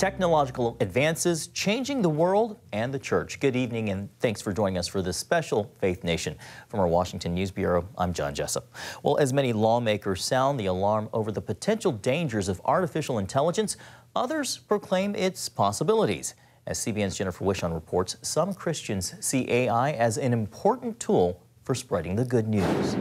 technological advances changing the world and the church. Good evening and thanks for joining us for this special Faith Nation. From our Washington News Bureau, I'm John Jessup. Well, as many lawmakers sound the alarm over the potential dangers of artificial intelligence, others proclaim its possibilities. As CBN's Jennifer Wishon reports, some Christians see AI as an important tool for spreading the good news.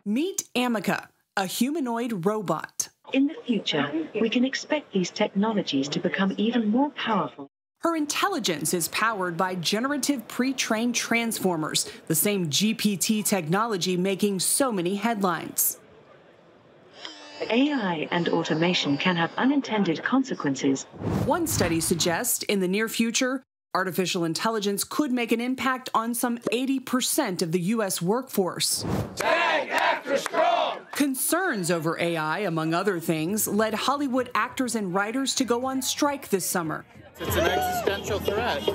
Meet Amica, a humanoid robot. In the future, we can expect these technologies to become even more powerful. Her intelligence is powered by generative pre-trained transformers, the same GPT technology making so many headlines. AI and automation can have unintended consequences. One study suggests in the near future, artificial intelligence could make an impact on some 80% of the U.S. workforce. Tag Extra Strong! Concerns over AI, among other things, led Hollywood actors and writers to go on strike this summer. It's an existential threat.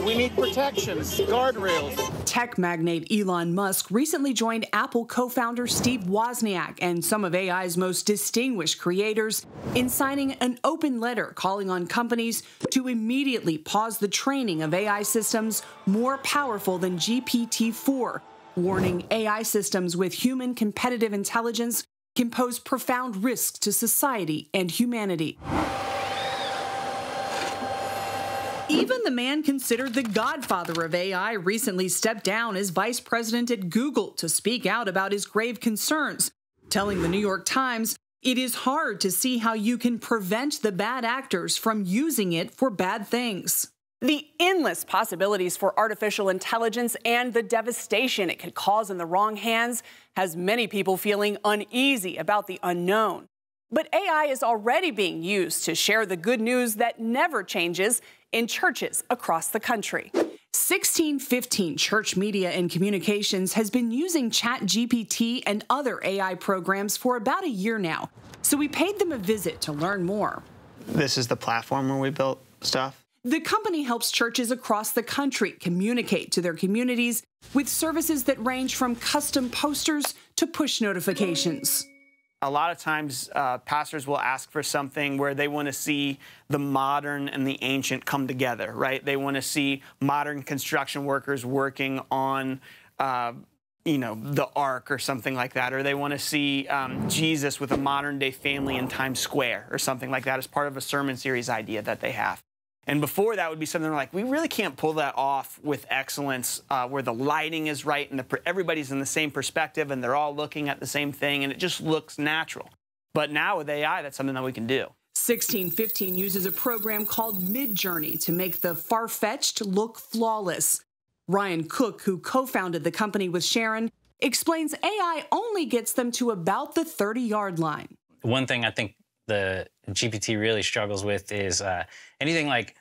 We need protections, guardrails. Tech magnate Elon Musk recently joined Apple co-founder Steve Wozniak and some of AI's most distinguished creators in signing an open letter calling on companies to immediately pause the training of AI systems more powerful than GPT-4, warning AI systems with human competitive intelligence can pose profound risks to society and humanity. Even the man considered the godfather of AI recently stepped down as vice president at Google to speak out about his grave concerns, telling the New York Times, "It is hard to see how you can prevent the bad actors from using it for bad things." The endless possibilities for artificial intelligence and the devastation it could cause in the wrong hands has many people feeling uneasy about the unknown. But AI is already being used to share the good news that never changes in churches across the country. 1615 Church Media and Communications has been using ChatGPT and other AI programs for about a year now, so we paid them a visit to learn more. This is the platform where we built stuff. The company helps churches across the country communicate to their communities with services that range from custom posters to push notifications. A lot of times, pastors will ask for something where they want to see the modern and the ancient come together, right? They want to see modern construction workers working on, the ark or something like that, or they want to see Jesus with a modern-day family in Times Square or something like that as part of a sermon series idea that they have. And before that would be something like, we really can't pull that off with excellence, where the lighting is right and everybody's in the same perspective and they're all looking at the same thing and it just looks natural. But now with AI, that's something that we can do. 1615 uses a program called Midjourney to make the far-fetched look flawless. Ryan Cook, who co-founded the company with Sharon, explains AI only gets them to about the 30-yard line. One thing I think the GPT really struggles with is anything like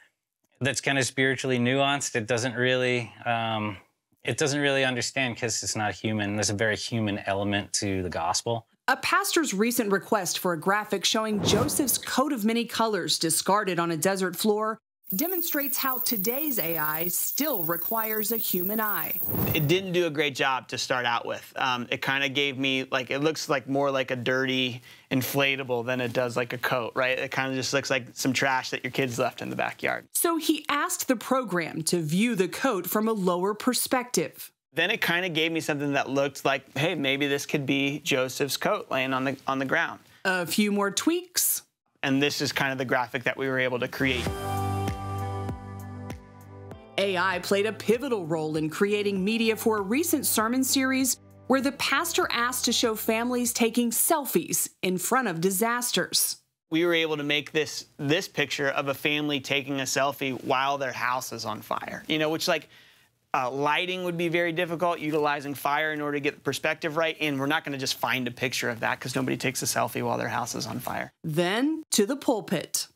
that's kind of spiritually nuanced. It doesn't really understand because it's not human. There's a very human element to the gospel. A pastor's recent request for a graphic showing Joseph's coat of many colors discarded on a desert floor demonstrates how today's AI still requires a human eye. It didn't do a great job to start out with. It kind of gave me, it looks like more like a dirty inflatable than it does like a coat, right? It kind of just looks like some trash that your kids left in the backyard. So he asked the program to view the coat from a lower perspective. Then it kind of gave me something that looked like, hey, maybe this could be Joseph's coat laying on the ground. A few more tweaks. And this is kind of the graphic that we were able to create. AI played a pivotal role in creating media for a recent sermon series where the pastor asked to show families taking selfies in front of disasters. We were able to make this picture of a family taking a selfie while their house is on fire, which lighting would be very difficult, utilizing fire in order to get the perspective right, and we're not going to just find a picture of that because nobody takes a selfie while their house is on fire. Then to the pulpit.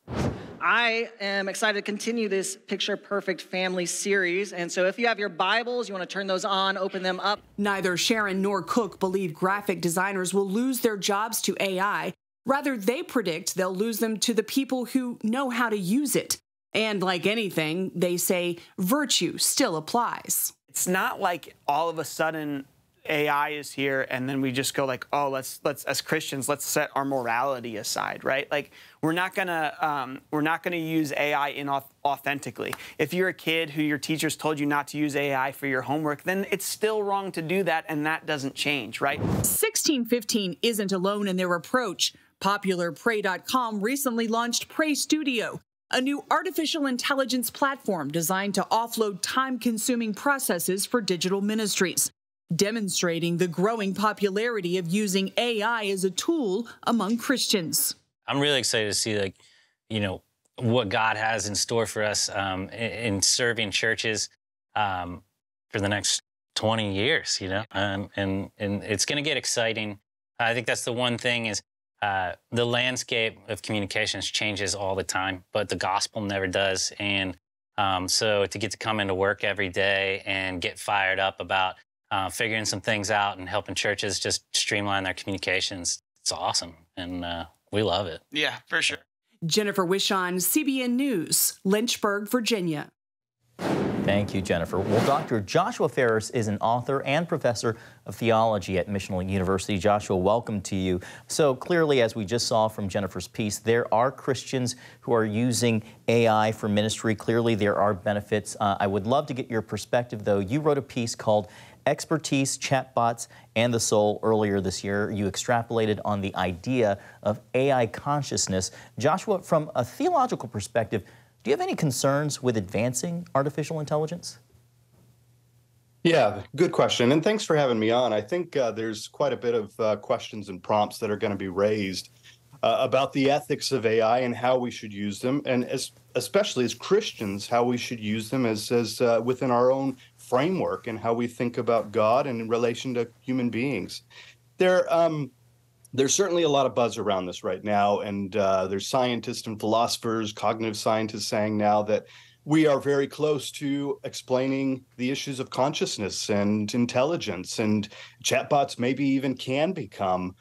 I am excited to continue this Picture Perfect Family series, and so if you have your Bibles, you want to turn those on, open them up. Neither Sharon nor Cook believe graphic designers will lose their jobs to AI. Rather, they predict they'll lose them to the people who know how to use it. And like anything, they say virtue still applies. It's not like all of a sudden AI is here, and then we just go like, oh, let's as Christians, let's set our morality aside, right? Like we're not gonna use AI inauthentically. If you're a kid who your teachers told you not to use AI for your homework, then it's still wrong to do that, and that doesn't change, right? 1615 isn't alone in their approach. Popular Pray.com recently launched Pray Studio, a new artificial intelligence platform designed to offload time-consuming processes for digital ministries, demonstrating the growing popularity of using AI as a tool among Christians. I'm really excited to see, like, you know, what God has in store for us in serving churches for the next 20 years, you know, and it's going to get exciting. I think that's the one thing is the landscape of communications changes all the time, but the gospel never does. And so to get to come into work every day and get fired up about figuring some things out and helping churches just streamline their communications, it's awesome. And we love it. Yeah, for sure. Jennifer Wishon, CBN News, Lynchburg, Virginia. Thank you, Jennifer. Well, Dr. Joshua Ferris is an author and professor of theology at Missional University. Joshua, welcome to you. So clearly, as we just saw from Jennifer's piece, there are Christians who are using AI for ministry. Clearly, there are benefits. I would love to get your perspective, though. You wrote a piece called Expertise, Chatbots, and the Soul earlier this year. You extrapolated on the idea of AI consciousness. Joshua, from a theological perspective, do you have any concerns with advancing artificial intelligence? Yeah, good question. And thanks for having me on. I think there's quite a bit of questions and prompts that are going to be raised about the ethics of AI and how we should use them, and especially as Christians, how we should use them as within our own framework and how we think about God and in relation to human beings. There's certainly a lot of buzz around this right now, and there's scientists and philosophers, cognitive scientists saying now that we are very close to explaining the issues of consciousness and intelligence, and chatbots maybe even can become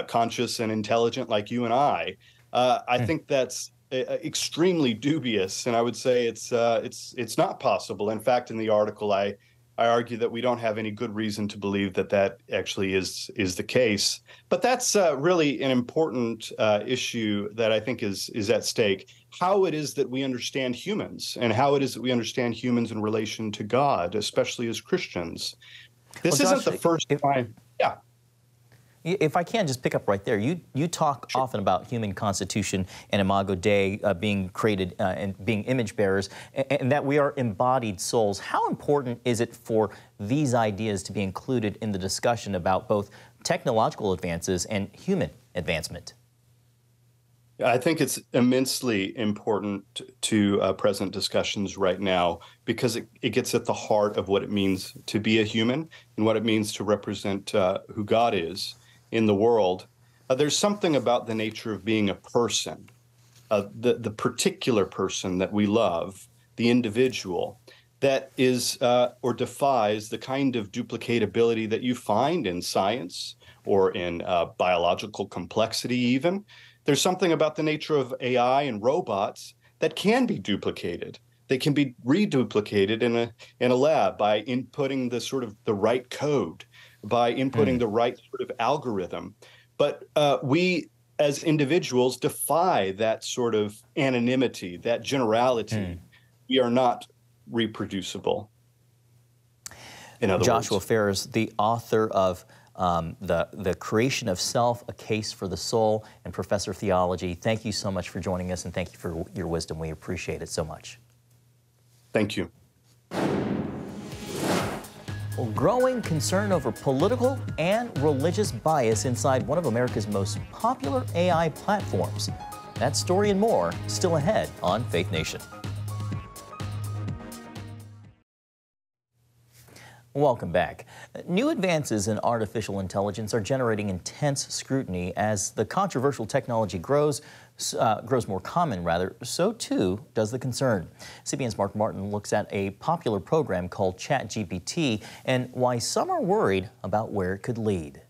conscious and intelligent like you and I. I think that's extremely dubious, and I would say it's not possible. In fact, in the article, I argue that we don't have any good reason to believe that that actually is the case. But that's really an important issue that I think is at stake. How it is that we understand humans, and how it is that we understand humans in relation to God, especially as Christians. This isn't the first time. Yeah. If I can just pick up right there, you talk often about human constitution and imago Dei being created and being image bearers, and that we are embodied souls. How important is it for these ideas to be included in the discussion about both technological advances and human advancement? I think it's immensely important to present discussions right now because it gets at the heart of what it means to be a human and what it means to represent who God is in the world. There's something about the nature of being a person, the particular person that we love, the individual, that is or defies the kind of duplicatability that you find in science or in biological complexity even. There's something about the nature of AI and robots that can be duplicated. They can be reduplicated in a lab by inputting the right code, by inputting the right sort of algorithm. But we as individuals defy that sort of anonymity, that generality. We are not reproducible. In other Joshua words. Ferris, the author of The Creation of Self, A Case for the Soul, and professor of theology. Thank you so much for joining us, and thank you for your wisdom. We appreciate it so much. Thank you. Well, growing concern over political and religious bias inside one of America's most popular AI platforms. That story and more still ahead on Faith Nation. Welcome back. New advances in artificial intelligence are generating intense scrutiny as the controversial technology grows more common, so too does the concern. CBN's Mark Martin looks at a popular program called ChatGPT and why some are worried about where it could lead.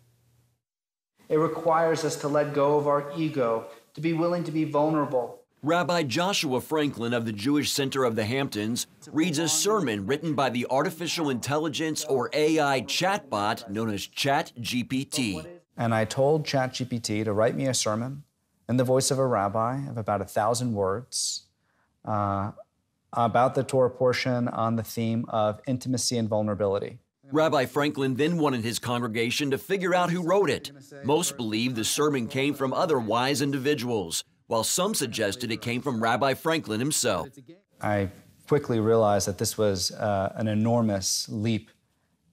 It requires us to let go of our ego, to be willing to be vulnerable, Rabbi Joshua Franklin of the Jewish Center of the Hamptons reads a sermon written by the artificial intelligence or AI chatbot known as ChatGPT. And I told ChatGPT to write me a sermon in the voice of a rabbi of about 1,000 words about the Torah portion on the theme of intimacy and vulnerability. Rabbi Franklin then wanted his congregation to figure out who wrote it. Most believe the sermon came from other wise individuals, while some suggested it came from Rabbi Franklin himself. I quickly realized that this was an enormous leap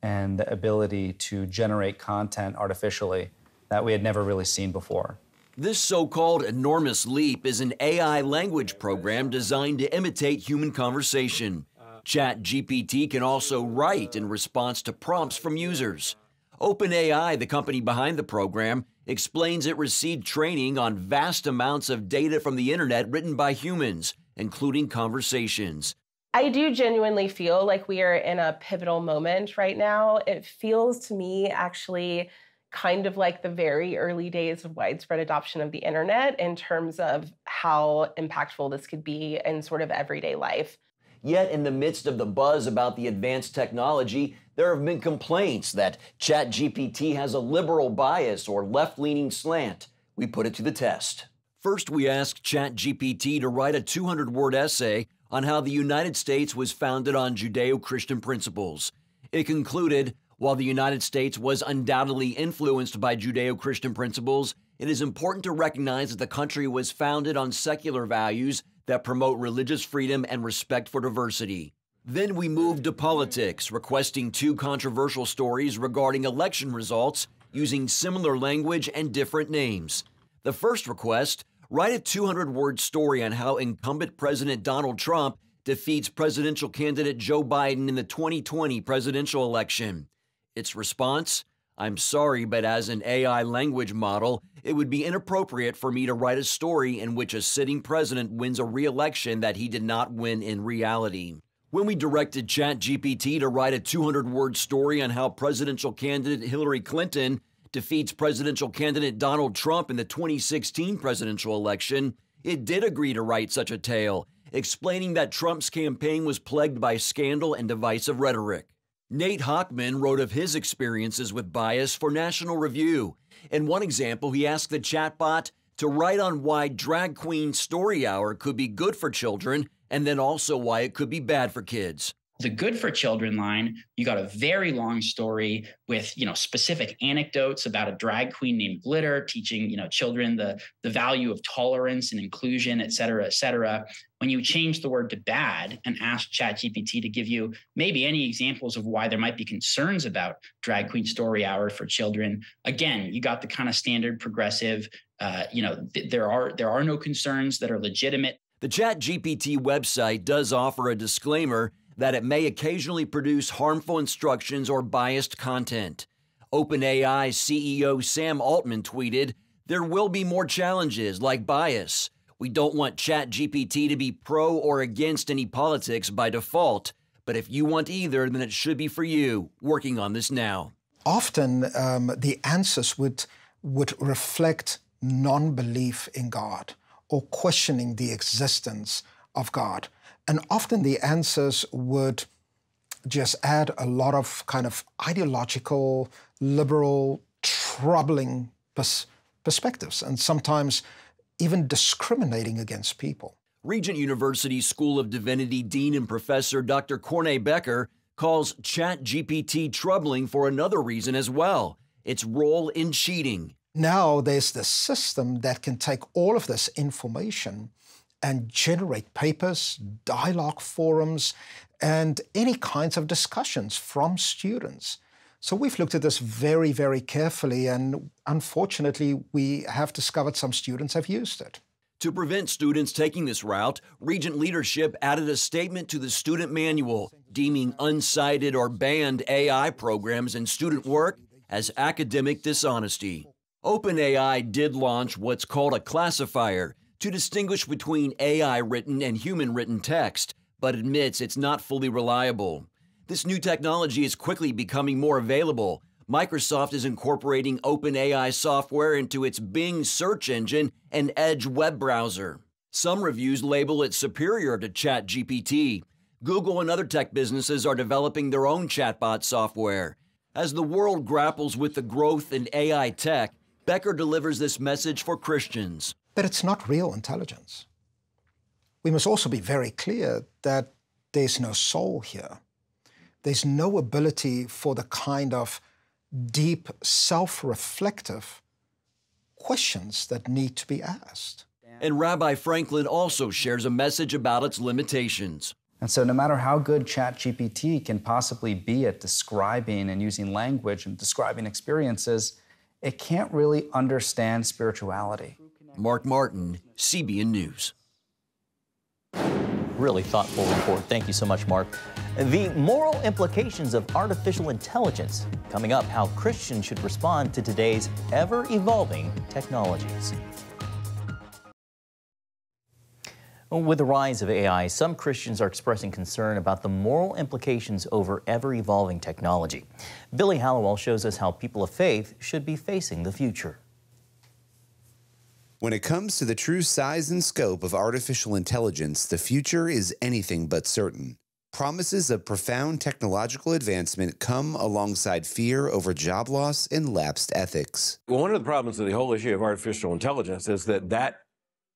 in the ability to generate content artificially that we had never really seen before. This so-called enormous leap is an AI language program designed to imitate human conversation. ChatGPT can also write in response to prompts from users. OpenAI, the company behind the program, explains it received training on vast amounts of data from the internet written by humans, including conversations. I do genuinely feel like we are in a pivotal moment right now. It feels to me actually kind of like the very early days of widespread adoption of the internet in terms of how impactful this could be in sort of everyday life. Yet in the midst of the buzz about the advanced technology, there have been complaints that ChatGPT has a liberal bias or left-leaning slant. We put it to the test. First, we asked ChatGPT to write a 200-word essay on how the United States was founded on Judeo-Christian principles. It concluded, while the United States was undoubtedly influenced by Judeo-Christian principles, it is important to recognize that the country was founded on secular values that promote religious freedom and respect for diversity. Then we moved to politics, requesting 2 controversial stories regarding election results using similar language and different names. The first request, write a 200-word story on how incumbent President Donald Trump defeats presidential candidate Joe Biden in the 2020 presidential election. Its response, I'm sorry, but as an AI language model, it would be inappropriate for me to write a story in which a sitting president wins a re-election that he did not win in reality. When we directed ChatGPT to write a 200-word story on how presidential candidate Hillary Clinton defeats presidential candidate Donald Trump in the 2016 presidential election, it did agree to write such a tale, explaining that Trump's campaign was plagued by scandal and divisive rhetoric. Nate Hochman wrote of his experiences with bias for National Review. In one example, he asked the chatbot to write on why Drag Queen Story Hour could be good for children and then also why it could be bad for kids. The good for children line, you got a very long story with, specific anecdotes about a drag queen named Glitter teaching, children the value of tolerance and inclusion, et cetera, et cetera. When you change the word to bad and ask ChatGPT to give you maybe any examples of why there might be concerns about Drag Queen Story Hour for children, again, you got the kind of standard progressive, there are no concerns that are legitimate. The ChatGPT website does offer a disclaimer that it may occasionally produce harmful instructions or biased content. OpenAI CEO Sam Altman tweeted, "There will be more challenges like bias. We don't want ChatGPT to be pro or against any politics by default, but if you want either, then it should be for you. Working on this now." Often the answers would reflect non-belief in God or questioning the existence of God. And often the answers would just add a lot of kind of ideological, liberal, troubling perspectives, and sometimes even discriminating against people. Regent University School of Divinity Dean and Professor Dr. Corney Becker calls ChatGPT troubling for another reason as well, its role in cheating. Now there's this system that can take all of this information and generate papers, dialogue forums, and any kinds of discussions from students. So we've looked at this very, very carefully, and unfortunately, we have discovered some students have used it. To prevent students taking this route, Regent leadership added a statement to the student manual, deeming unsighted or banned AI programs and student work as academic dishonesty. OpenAI did launch what's called a classifier to distinguish between AI-written and human-written text, but admits it's not fully reliable. This new technology is quickly becoming more available. Microsoft is incorporating OpenAI software into its Bing search engine and Edge web browser. Some reviews label it superior to ChatGPT. Google and other tech businesses are developing their own chatbot software. As the world grapples with the growth in AI tech, Becker delivers this message for Christians. But it's not real intelligence. We must also be very clear that there's no soul here. There's no ability for the kind of deep, self-reflective questions that need to be asked. And Rabbi Franklin also shares a message about its limitations. And so no matter how good ChatGPT can possibly be at describing and using language and describing experiences, it can't really understand spirituality. Mark Martin, CBN News. Really thoughtful report. Thank you so much, Mark. The moral implications of artificial intelligence. Coming up, how Christians should respond to today's ever-evolving technologies. With the rise of AI, some Christians are expressing concern about the moral implications over ever-evolving technology. Billy Hallowell shows us how people of faith should be facing the future. When it comes to the true size and scope of artificial intelligence, the future is anything but certain. Promises of profound technological advancement come alongside fear over job loss and lapsed ethics. Well, one of the problems of the whole issue of artificial intelligence is that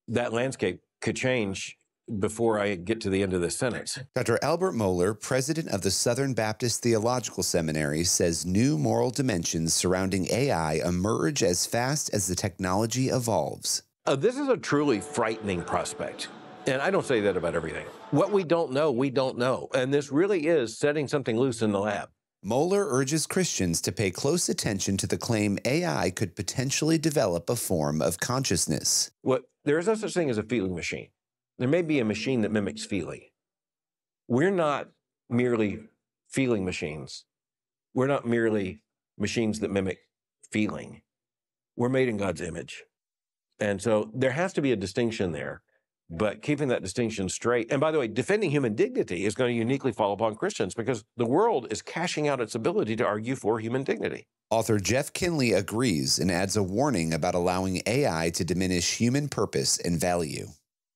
landscape could change before I get to the end of this sentence. Dr. Albert Mohler, president of the Southern Baptist Theological Seminary, says new moral dimensions surrounding AI emerge as fast as the technology evolves. This is a truly frightening prospect. And I don't say that about everything. What we don't know, we don't know. And this really is setting something loose in the lab. Mohler urges Christians to pay close attention to the claim AI could potentially develop a form of consciousness. There is no such thing as a feeling machine. There may be a machine that mimics feeling. We're not merely feeling machines. We're not merely machines that mimic feeling. We're made in God's image. And so there has to be a distinction there, but keeping that distinction straight. And by the way, defending human dignity is going to uniquely fall upon Christians because the world is cashing out its ability to argue for human dignity. Author Jeff Kinley agrees and adds a warning about allowing AI to diminish human purpose and value.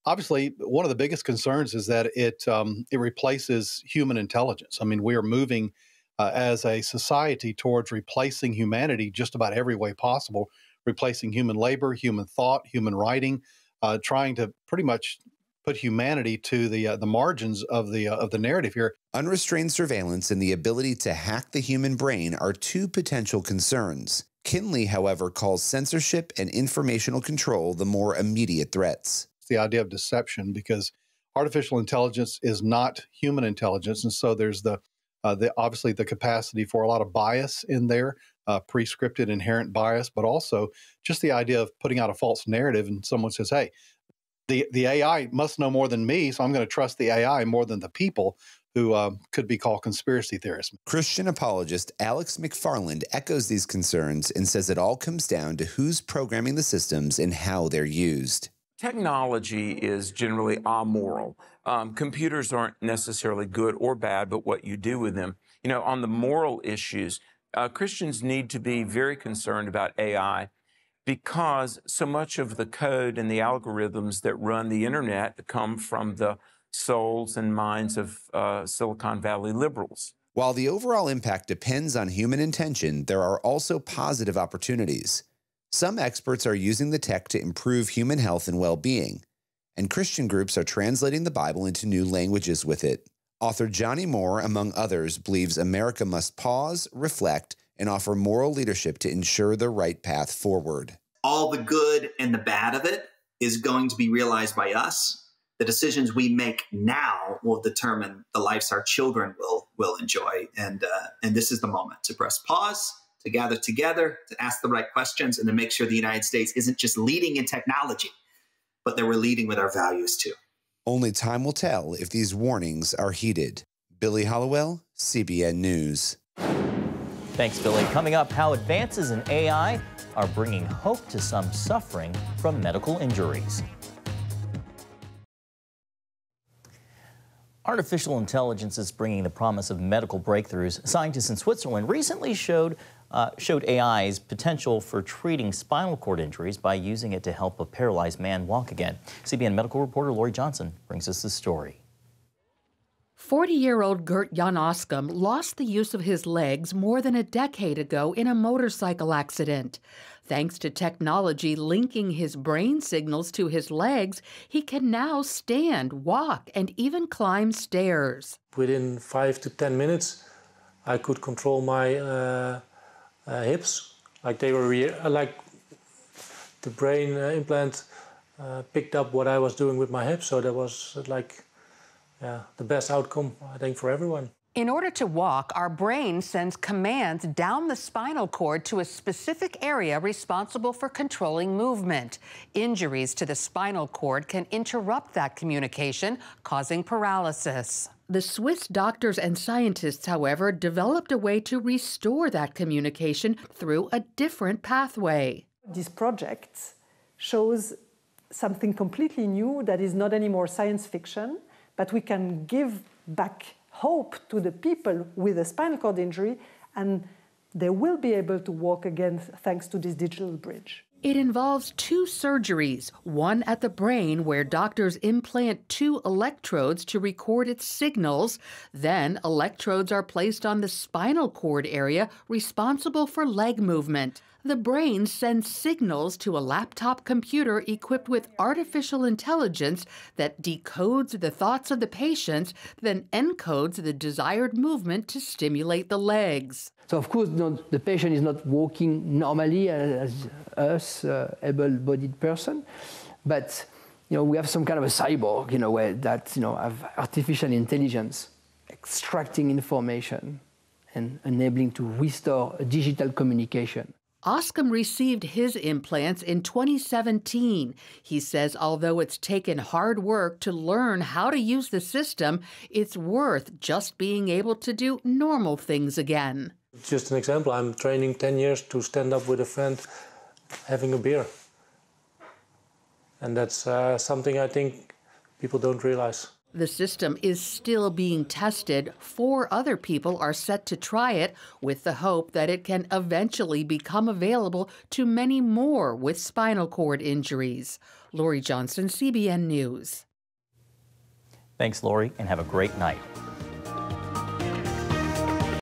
Obviously, one of the biggest concerns is that it replaces human intelligence. I mean, we are moving as a society towards replacing humanity just about every way possible, replacing human labor, human thought, human writing, trying to pretty much put humanity to the margins of the narrative here. Unrestrained surveillance and the ability to hack the human brain are two potential concerns. Kinley, however, calls censorship and informational control the more immediate threats. It's the idea of deception, because artificial intelligence is not human intelligence, and so there's obviously the capacity for a lot of bias in there, pre-scripted inherent bias, but also just the idea of putting out a false narrative, and someone says, hey, the AI must know more than me, so I'm going to trust the AI more than the people who could be called conspiracy theorists. Christian apologist Alex McFarland echoes these concerns and says it all comes down to who's programming the systems and how they're used. Technology is generally amoral. Computers aren't necessarily good or bad, but what you do with them. You know, on the moral issues, Christians need to be very concerned about AI, because so much of the code and the algorithms that run the internet come from the souls and minds of Silicon Valley liberals. While the overall impact depends on human intention, there are also positive opportunities. Some experts are using the tech to improve human health and well-being, and Christian groups are translating the Bible into new languages with it. Author Johnny Moore, among others, believes America must pause, reflect, and offer moral leadership to ensure the right path forward. All the good and the bad of it is going to be realized by us. The decisions we make now will determine the lives our children will enjoy. And this is the moment to press pause, to gather together, to ask the right questions, and to make sure the United States isn't just leading in technology, but that we're leading with our values too. Only time will tell if these warnings are heeded. Billy Hallowell, CBN News. Thanks, Billy. Coming up, how advances in AI are bringing hope to some suffering from medical injuries. Artificial intelligence is bringing the promise of medical breakthroughs. Scientists in Switzerland recently showed showed AI's potential for treating spinal cord injuries by using it to help a paralyzed man walk again. CBN medical reporter Lori Johnson brings us the story. 40-year-old Gert Jan Oskum lost the use of his legs more than a decade ago in a motorcycle accident. Thanks to technology linking his brain signals to his legs, he can now stand, walk, and even climb stairs. Within 5 to 10 minutes, I could control my hips, like they were like the brain implant picked up what I was doing with my hips, so that was like the best outcome, I think, for everyone. In order to walk, our brain sends commands down the spinal cord to a specific area responsible for controlling movement. Injuries to the spinal cord can interrupt that communication, causing paralysis. The Swiss doctors and scientists, however, developed a way to restore that communication through a different pathway. This project shows something completely new that is not anymore science fiction, but we can give back hope to the people with a spinal cord injury, and they will be able to walk again thanks to this digital bridge. It involves 2 surgeries, one at the brain where doctors implant 2 electrodes to record its signals. Then electrodes are placed on the spinal cord area responsible for leg movement. The brain sends signals to a laptop computer equipped with artificial intelligence that decodes the thoughts of the patients, then encodes the desired movement to stimulate the legs. So of course, the patient is not walking normally as us, able-bodied person, but we have some kind of a cyborg, where that have artificial intelligence extracting information and enabling to restore a digital communication. Oskum received his implants in 2017. He says although it's taken hard work to learn how to use the system, it's worth just being able to do normal things again. Just an example, I'm training 10 years to stand up with a friend having a beer. And that's something I think people don't realize. The system is still being tested. 4 other people are set to try it with the hope that it can eventually become available to many more with spinal cord injuries. Lori Johnson, CBN News. Thanks, Lori, and have a great night.